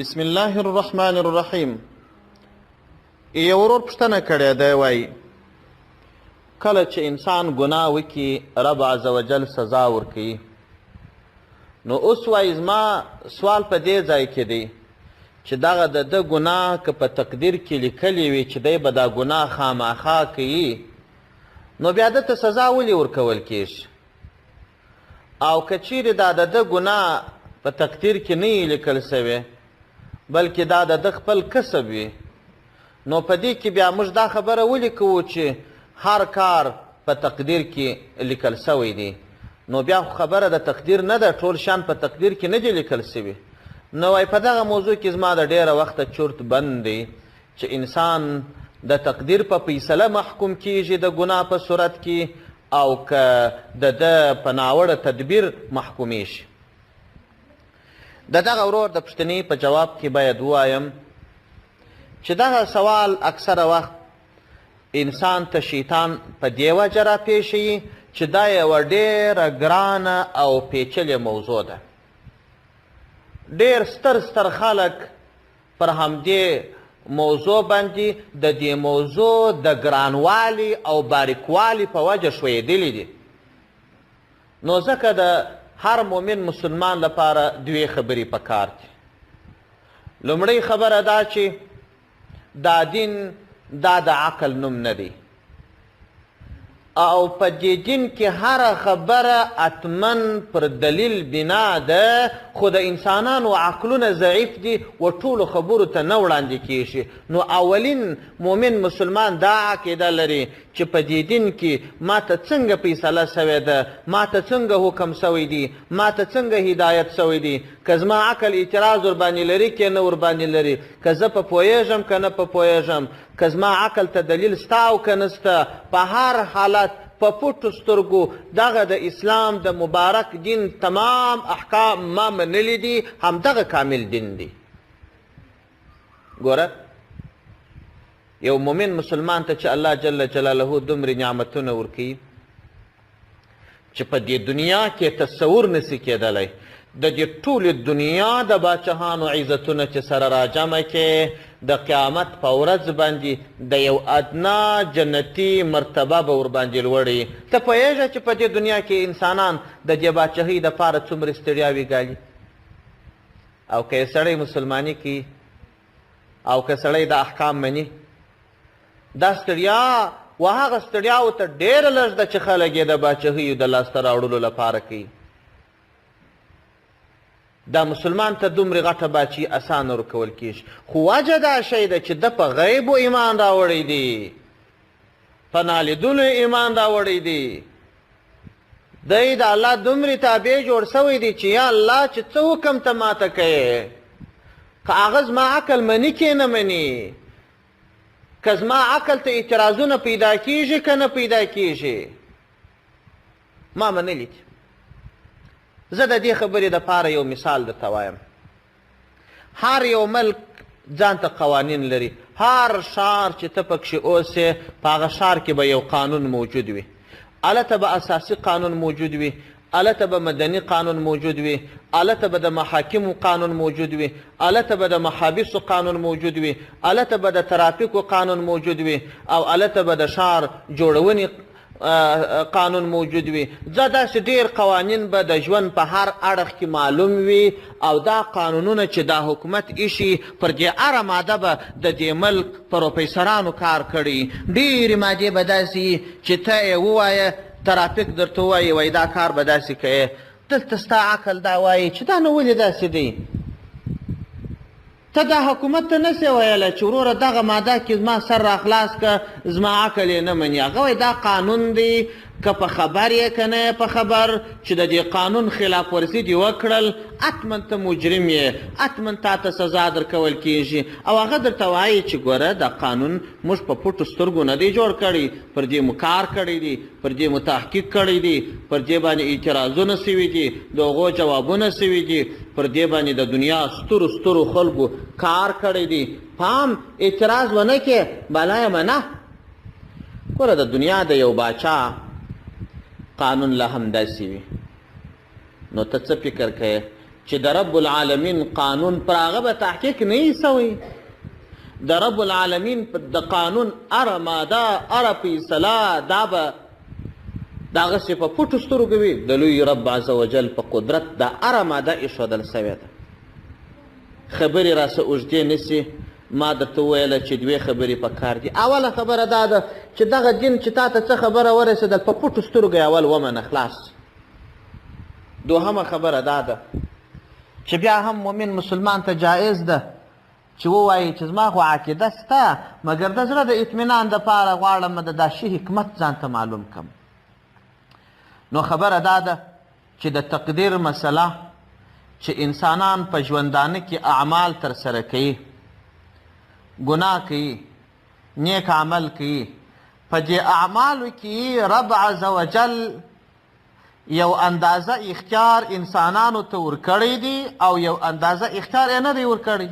بسم الله الرحمن الرحیم. یو ورور پوښتنه کړې ده، وایي کله چې انسان ګناه وکړي رب عز وجل سزا ورکوي، نو اوس وایي زما سوال په دې ځای کې دی چې دغه د ده ګناه که په تقدیر کې لیکلی وي چې دی به دا ګناه خامخا کوي، نو بیا ده ته سزا ولې ورکول کیږي؟ او که چیرې دا د ده ګناه په تقدیر کې نه وي لیکل سوی بلکې دا د ده خپل کسب وي، نو په دې کې بیا موږ دا خبره ولې کوو چې هر کار په تقدیر کې لیکل سوی دی؟ نو بیا خو خبره د تقدیر نه ده، ټول شیان په تقدیر کې نه دي لیکل سوي. نو وایي په دغه موضوع کې زما د ډېره وخته چورت بند دی چې انسان د تقدیر په فیصله محکوم کیږي د ګناه په صورت کې، او که د ده په ناوړه تدبیر محکومیږي. د دغه ورور د پوښتنې په جواب کې باید ووایم چې دغه سوال اکثره وخت انسان ته شیطان په دې وجه راپېښوي چې دا یوه ډېره ګرانه او پیچلې موضوع ده. ډېر ستر خلک پر همدې موضوع باندې د دې موضوع د ګرانوالي او باریکوالي په وجه ښویېدلي دي. نو ځکه د هر مؤمن مسلمان لپاره دوې خبرې پکار دي. لومړی خبره دا چې دا دین دا د عقل نوم نه دی، او په دې دین کې هره خبره اتمن پر دلیل بنا ده، خو د انسانانو عقلونه ضعیف دي و ټولو خبرو ته نه وړاندې کیږي. نو اولین مؤمن مسلمان دا عقیده لري چې په دې دین کې ما ته څنګه فیصله سوې ده، ما ته څنګه حکم سوی دی، ما ته څنګه هدایت سوی دی. که زما عقل اعتراض ورباندې لري که نه ورباندې لري، که زه په پوهېږم که نه په پوهېږم، که زما عقل ته دلیل ستا او که نسته، په هر حالت په پټو سترګو دغه د اسلام د مبارک دین تمام احکام ما منلی دي، همدغه کامل دین دی. ګوره یو مؤمن مسلمان ته چې الله جل جلاله دومره نعمتونه ورکوي چې په دې دنیا کې تصور نسی کېدلی، د دې ټولې دنیا د باچهانو عزتونه چې سره راجمع کې د قیامت په ورځ باندې د یو ادنا جنتي مرتبه به ورباندې لوړي. ته پوهېږه چې په دې دنیا کې انسانان د دې باچهۍ دپاره څومره ستړیاوې ګالي، او که یې سړی مسلماني کوي او که سړی د احکام مني، دا ستړیا و هغه ستړیاو ته ډېره لږ ده چې خلک یې د باچهیو د لاسته راوړلو لپاره کوي. دا مسلمان ته دومره غټه باچي اسانه ورکول کیږي، خو وجه دا شی ده چې ده په غیبو ایمان راوړی دی، په نالیدلو ایمان راوړی دی. دی د الله دومره تابع جوړ سوی دی چې یا الله چې څه حکم ته ماته کوې، که هغه زما عقل مني که نه مني، که زما عقل ته اعتراضونه پیدا کیږي که نه پیدا کیږي، ما منلی دي. زه د دې خبرې دپاره یو مثال درته وایم. هر یو ملک ځان ته قوانین لري، هر ښار چې ته پکښې اوسې په هغه ښار کې به یو قانون موجود وي. هلته به اساسي قانون موجود وي، هلته به مدني قانون موجود وي، هلته به د محاکمو قانون موجود وي، هلته به د محابسو قانون موجود وي، هلته به د ترافیکو قانون موجود وي، او هلته به د ښار جوړونې قانون موجود وي. داسې ډېر قوانین به د ژوند په هر اړخ کې معلوم وي، او دا قانونونه چې دا حکومت ایښي پر دې هره ماده به د دې ملک پروفیسرانو کار کړي. ډېرې مادې به داسې چې ته یې ووایه، ترافیک درته ووایي وایي دا کار به داسې کوې، دلته ستا عقل دا وایي چې دا نو ولې داسې دی. ته دا حکومت ته نسې ویلی چې وروره دغه ماده کې زما سر راخلاص که زما عقل یې نه مني. هغه وایي دا قانون دی، که په خبر یې که نه په خبر چې د دې قانون خلاف ورزي دې وکړل، حتما ته مجرم یې، حتما تا ته سزا درکول کیږي. او هغه درته وایي چې ګوره دا قانون موږ په پټو سترګو نه دی جوړ کړی، پر دې مو کار کړی دی، پر دې مو تحقیق کړی دی، پر دې باندې اعتراضونه سوي دي، د هغو جوابونه سوي دي، پر دې باندې د دنیا سترو خلکو کار کړی دی. پام اعتراض ونه کې بلا یې منه. ګوره د دنیا د یو باچا قانون لا هم داسې وي، نو ته څه فکر کوې چې د رب العالمین قانون پر هغه به تحقیق نه وي سوی. د رب العالمین د قانون هره ماده هره فیصله دا به دغسې په پټو سترګو وي. د لوی رب عز وجل په قدرت دا هره ماده ایښودل سوې ده. خبرې راسه اوږدې نیسي. ما درته وویله چې دوې خبرې په کار دي. اوله خبره دا ده چې دغه دین چې تا ته څه خبره ورسېدل په پټو سترګو یې اول ومنه خلاص. دوهمه خبره دا ده چې بیا هم مؤمن مسلمان ته جایز ده چې ووایي چې زما خو عقیده سته مګر د زړه د اطمینان دپاره غواړم د دا شي حکمت ځان ته معلوم کړم. نو خبره دا ده چې د تقدیر مسله چې انسانان په ژوندانه کې اعمال ترسره کوي، ګناه کوي، نیک عمل کوي، په دې اعمالو کې رب عز وجل یو اندازه اختیار انسانانو ته ورکړی دی او یو اندازه اختیار یې نه دی ورکړی.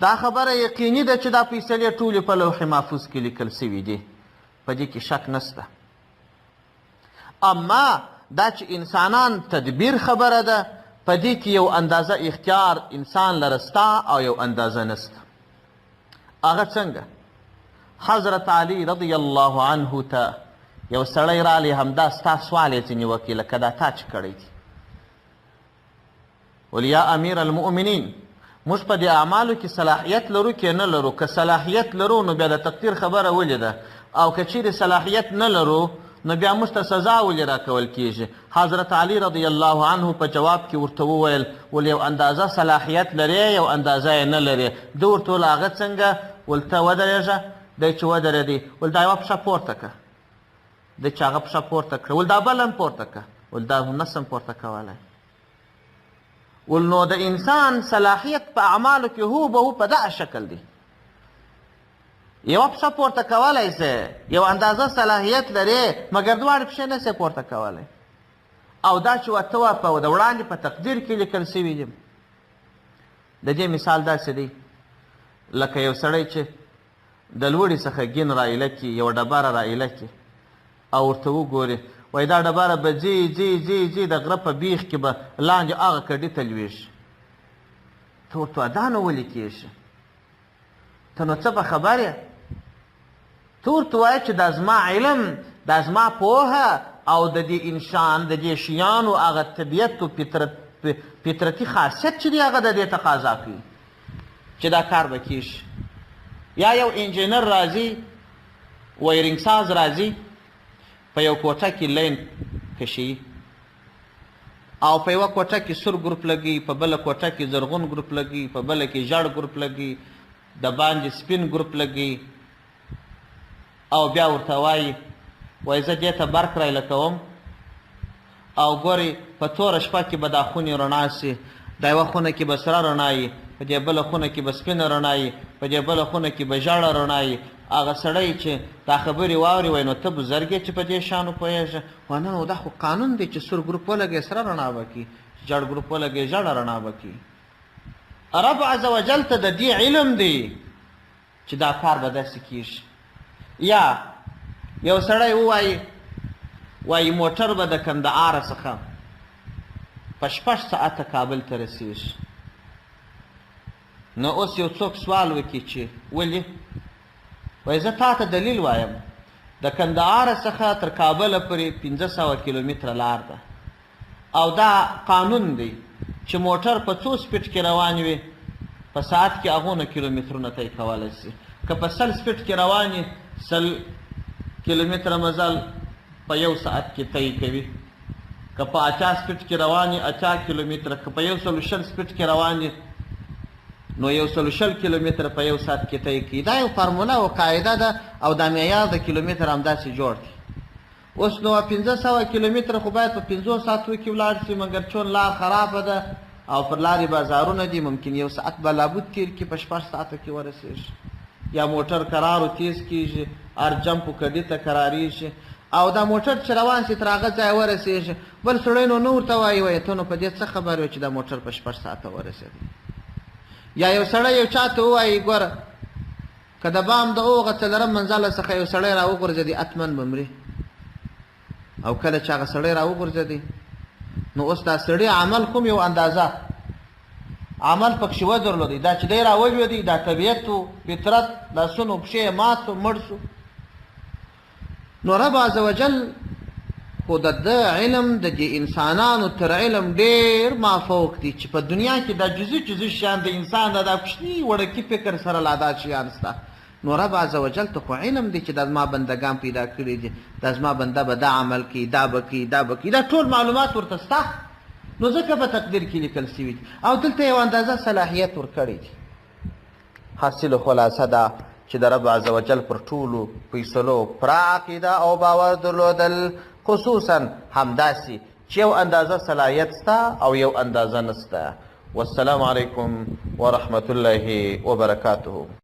دا خبره یقیني ده چې دا فیصلې ټولې په لوح محفوظ کې لیکل سوي دي، په دې کې شک نسته. اما دا چې انسانان تدبیر خبره ده، په دې کې یو اندازه اختیار انسان لره سته او یو اندازه نسته. هغه څنګه؟ حضرت علی رضی الله عنه ته یو سړی رالی، همدا ستا سوال یې ځینې وکړي لکه دا تا چې کړی دي. ول یا امیر المؤمنین، موږ په دې اعمالو کې صلاحیت لرو که نه لرو؟ که صلاحیت لرو نو بیا د تقدیر خبره ولې ده، او که چیرې صلاحیت نه لرو نو بیا موږ ته سزا ولې راکول کیږي؟ حضرت علی رضی الله عنه په جواب کې ورته وویل ول یو اندازه صلاحیت لرې یو اندازه یې نه لرې. ده ورته ویل هغه څنګه؟ ول ته ودرېږه. دی چې ودرېدی ول دا یوه پښه پورته کړه. دی چې هغه پښه پورته کړه ول دا بله هم پورته کړه. ول دا هم نسم پورته کولی. ول نو د انسان صلاحیت په اعمالو کې هو به هو په دغه شکل دی. یوه پښه پورته کولی سې، یو اندازه صلاحیت لرې مګر دواړې پښې نه سې پورته کولی. او دا چې ورته وه په د وړاندې په تقدیر کې لیکل سوي دي. د دې مثال داسې دی لکه یو سړی چې د لوړې څخه ګین رایله کړي، یوه ډبره رایله کړي او ورته وګوري وایي دا ډبره به ځي د غره په بیخ کې به لاندې هغه کډې ته لویږي. ته ورته دا نه ولې کېږي؟ ته نو څه په خبر یې؟ ته ورته وایه چې دا زما علم، دا زما پوهه او د دې انسان د دې شیانو هغه طبیعت او فطرتي خاصیت چې دی هغه د دې تقاضا کوي چې دا کار به کېږي. یا یو انجینر راځي، وایرینګ ساز راځي، په یو کوټه کې لین کشي او په یوه کوټه کې سور ګروپ لګي، په بله کوټه کې زرغون ګروپ لګي، په بله کې ژړ ګروپ لګي، د باندې سپین ګروپ لګي. او بیا ورته وایي زه دې ته برق رایله کوم او ګورې په توره شپه کې به دا خونې رڼا سي. دا یوه خونه کې به سره رڼا وي، په دې بله خونه کې به سپینه رڼا وي، په دې بله خونه کې به ژړه رڼا وي. هغه سړی چې دا خبرې واوري وایي نو ته بزرګ یې چې په دې شیانو پوهېږې؟ وایي نه دا خو قانون دی چې سور ګروپ ولګې سره رڼا به کړي، ژړ ګروپ ولګې ژړه رڼا به کړي. رب عز وجل ته د دې علم دی چې دا کار به داسې کېږي. یا یو سړی وایي موټر به د کندهار څخه په 6 ساعته کابل ته رسېږي. نو اوس یو څوک سوال وکړي چې ولې؟ وایي زه تا ته دلیل وایم، د کندهار څخه تر کابله پورې 500 کیلومتره لار ده او دا قانون دی چې موټر په څو سپیډ کې روان وي په ساعت کې هغونه کیلومترونه طی کولی شي. که په 100 سپیډ کې روان وي 100 کیلومتره مزل په 1 ساعت کې طی کوي. که په 80 سپیډ کې روان وي 80 کیلومتره، که په 120 سپیډ کې روان وي نو 120 کیلومتره په 1 ساعت کې طی کوي. دا یو فارموله او قاعده ده او دا معیار د کیلومتر همداسې جوړ دی. اوس نو 500 کیلومتره خو باید په 50 ساعتو کې ولاړ شي مګر چون لار خرابه ده او پر لارې بازارونه دي، ممکن 1 ساعت به لابد تیر کړي، په 6 ساعته کې ورسېږي. یا موټر قرار او تیز کېږي، هر جمپ کډې ته قرارېږي او دا موټر چې روان شي تر هغه ځایه ورسېږي. بل سړی نو نه ورته وایي ته نو په دې څه خبر وې چې دا موټر په 6 ساعته ورسېدی. یا یو سړی یو چا ته ووایي ګوره که د بام د اوغه څلرم منزله څخه یو سړی راوغورځېدي حتما به مري. او کله چې هغه سړی راوغورځېدی نو اوس دا سړي عمل کوم یو اندازه عمل پکښې ودرلودی دا چې دی راولوېدی دا طبیعت و فطرت لاسونو پښې یې مات سو مړ سو نو رب عز وجل خو د ده علم د دې انسانانو تر علم ډېر مافوق دی چې په دنیا کې دا جزي شیان د انسان دا کوچني وړکي فکر سره لا دا شیان سته نو رب عز وجل ته خو علم دی چې دا زما بندګان پیدا کړي دي دا زما بنده به دا عمل کوي دا به کوي دا به کوي دا ټول معلومات ورته سته نو ځکه په تقدیر کې لیکل سوي دي او دلته یو اندازه صلاحیت ورکړی دي حاصل خلاصه ده چې د رب عز وجل پر ټولو فیصلو پوره عقیده او باور درلودل خصوصا همداسې چې یو اندازه صلاحیت سته او یو اندازه نسته والسلام علیکم ورحمة الله وبرکاته